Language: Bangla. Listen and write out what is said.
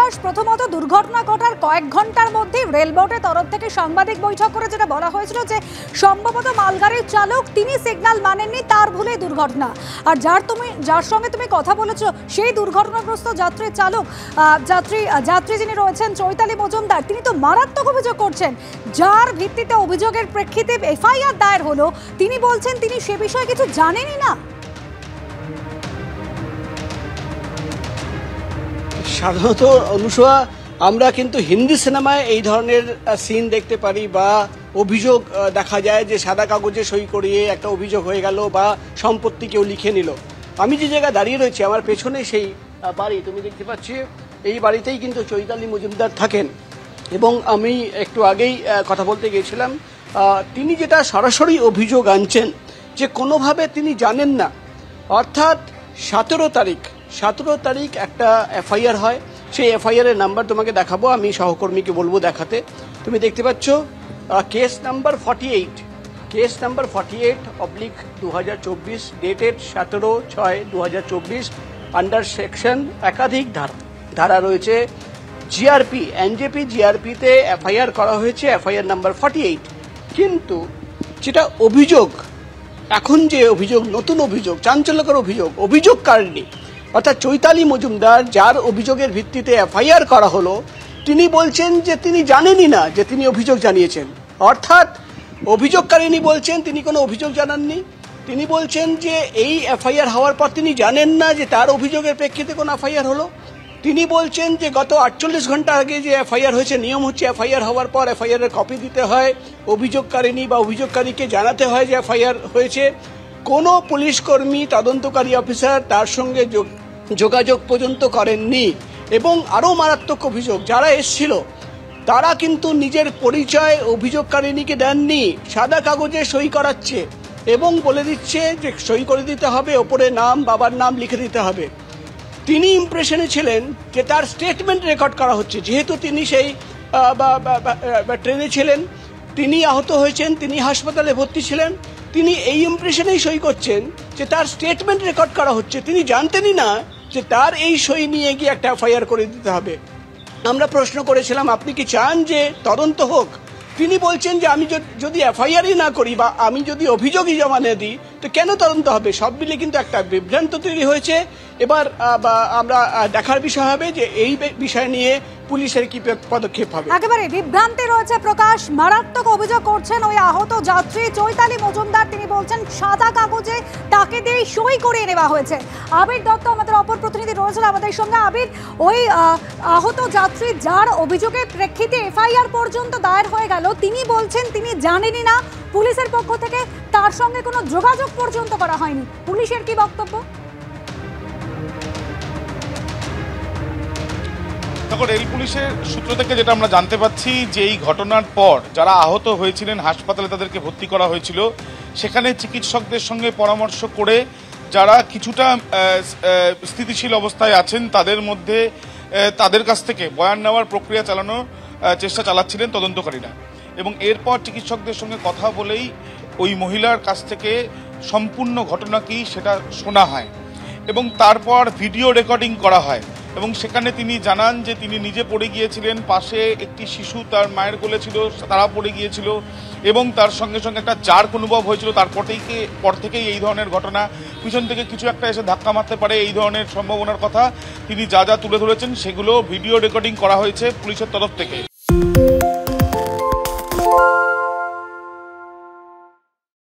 প্রকাশ প্রথমত দুর্ঘটনা ঘটার কয়েক ঘন্টার মধ্যে রেলবোর্ডের তরফ থেকে সাংবাদিক বৈঠক করে যেটা বলা হয়েছিল যে সম্ভবত মালগাড়ির চালক তিনি সিগন্যাল মানেননি, তার ভুলে দুর্ঘটনা। আর যার সঙ্গে তুমি কথা বলেছো সেই দুর্ঘটনাগ্রস্ত যাত্রী যিনি রয়েছেন চৈতালি মজুমদার, তিনি তো মারাত্মক অভিযোগ করছেন। যার ভিত্তিতে অভিযোগের প্রেক্ষিতে এফআইআর দায়ের হলো, তিনি বলছেন তিনি সে বিষয়ে কিছু জানেনই না। সাধারণত অনুসয়া আমরা কিন্তু হিন্দি সিনেমায় এই ধরনের সিন দেখতে পারি বা অভিযোগ দেখা যায় যে সাদা কাগজে সই করিয়ে একটা অভিযোগ হয়ে গেল বা সম্পত্তি কেউ লিখে নিল। আমি যে জায়গায় দাঁড়িয়ে রয়েছি আমার পেছনে সেই বাড়ি তুমি দেখতে পাচ্ছি, এই বাড়িতেই কিন্তু চৈতালি মজুমদার থাকেন এবং আমি একটু আগেই কথা বলতে গিয়েছিলাম, তিনি যেটা সরাসরি অভিযোগ আনছেন যে কোনোভাবে তিনি জানেন না। অর্থাৎ 17 তারিখ একটা এফআইআর হয়, সেই এফআইআর এর নাম্বার তোমাকে দেখাবো, আমি সহকর্মীকে বলবো দেখাতে। তুমি দেখতে পাচ্ছ case number 48/2024 dated 17/6/2024 under section একাধিক ধারা রয়েছে জিআরপি এনজেপি জিআরপিতে এফআইআর করা হয়েছে, এফআইআর নাম্বার 48। কিন্তু যেটা অভিযোগ এখন, যে অভিযোগ নতুন অভিযোগ, চাঞ্চল্যকর অভিযোগকারিণী অর্থাৎ চৈতালি মজুমদার, যার অভিযোগের ভিত্তিতে এফআইআর করা হলো, তিনি বলছেন যে তিনি জানেনই না যে তিনি অভিযোগ জানিয়েছেন। অর্থাৎ অভিযোগকারিণী বলছেন তিনি কোনো অভিযোগ জানাননি। তিনি বলছেন যে এই এফআইআর হওয়ার পর তিনি জানেন না যে তার অভিযোগের প্রেক্ষিতে কোনো এফআইআর হলো। তিনি বলছেন যে গত 48 ঘন্টা আগে যে এফআইআর হয়েছে, নিয়ম হচ্ছে এফআইআর হওয়ার পর এফআইআর এর কপি দিতে হয়, অভিযোগকারিণী বা অভিযোগকারীকে জানাতে হয় যে এফআইআর হয়েছে। কোনো পুলিশ কর্মী, তদন্তকারী অফিসার তার সঙ্গে যোগাযোগ পর্যন্ত করেননি। এবং আরও মারাত্মক অভিযোগ, যারা এসেছিল তারা কিন্তু নিজের পরিচয় অভিযোগকারিণীকে দেননি, সাদা কাগজে সই করাচ্ছে এবং বলে দিচ্ছে যে সই করে দিতে হবে, ওপরে নাম, বাবার নাম লিখে দিতে হবে। তিনি ইমপ্রেশনে ছিলেন যে তার স্টেটমেন্ট রেকর্ড করা হচ্ছে, যেহেতু তিনি সেই ট্রেনে ছিলেন, তিনি আহত হয়েছেন, তিনি হাসপাতালে ভর্তি ছিলেন, তিনি এই ইমপ্রেশনেই সই করছেন যে তার স্টেটমেন্ট রেকর্ড করা হচ্ছে। তিনি জানতেনই না যে তার এই সই নিয়ে গিয়ে একটা এফআইআর করে দিতে হবে। আমরা প্রশ্ন করেছিলাম আপনি কি চান যে তদন্ত হোক? তিনি বলছেন যে আমি যদি এফআইআরই না করি বা আমি যদি অভিযোগই জমা না দিই তো কেন তদন্ত হবে? সব মিলে কিন্তু একটা বিভ্রান্ত তৈরি হয়েছে। এবার আমরা দেখার বিষয় হবে যে এই বিষয় নিয়ে পুলিশের কি পদক্ষেপ হবে। একেবারে বিভ্রান্তি রয়েছে প্রকাশ, মারাত্মক অভিযোগ করছেন ওই আহত যাত্রী চৈতালি মজুমদার। তিনি বলছেন সাদা কাগজে তাকে দিয়ে সই করিয়ে নেওয়া হয়েছে। আবির দত্ত আমাদের অপর প্রতিনিধি রয়েছেন আমাদের সঙ্গে। আবির, ওই আহত যাত্রী যার অভিযোগের প্রেক্ষিতে এফআইআর পর্যন্ত দায়ের হয়ে গেল, তিনি বলছেন তিনি জানেনই না, পুলিশের পক্ষ থেকে তার সঙ্গে কোনো যোগাযোগ পর্যন্ত করা হয়নি। পুলিশের কি বক্তব্য? দেখো, রেল পুলিশের সূত্র থেকে যেটা আমরা জানতে পাচ্ছি যে এই ঘটনার পর যারা আহত হয়েছিলেন হাসপাতালে তাদেরকে ভর্তি করা হয়েছিল, সেখানে চিকিৎসকদের সঙ্গে পরামর্শ করে যারা কিছুটা স্থিতিশীল অবস্থায় আছেন তাদের কাছ থেকে বয়ান নেওয়ার প্রক্রিয়া চেষ্টা চালাচ্ছিলেন তদন্তকারীরা। এবং এরপর চিকিৎসকদের সঙ্গে কথা বলেই ওই মহিলার কাছ থেকে সম্পূর্ণ ঘটনা কি সেটা শোনা হয় এবং তারপর ভিডিও রেকর্ডিং করা হয়। এবং সেখানে তিনি জানান যে তিনি নিজে পড়ে গিয়েছিলেন, পাশে একটি শিশু তার মায়ের কোলে ছিল, তারা পড়ে গিয়েছিল এবং তার সঙ্গে সঙ্গে একটা জার্ক অনুভব হয়েছিল। পর থেকেই এই ধরনের ঘটনা, পিছন থেকে কিছু একটা এসে ধাক্কা মারতে পারে, এই ধরনের সম্ভাবনার কথা তিনি যা তুলে ধরেছেন সেগুলো ভিডিও রেকর্ডিং করা হয়েছে পুলিশের তরফ থেকে।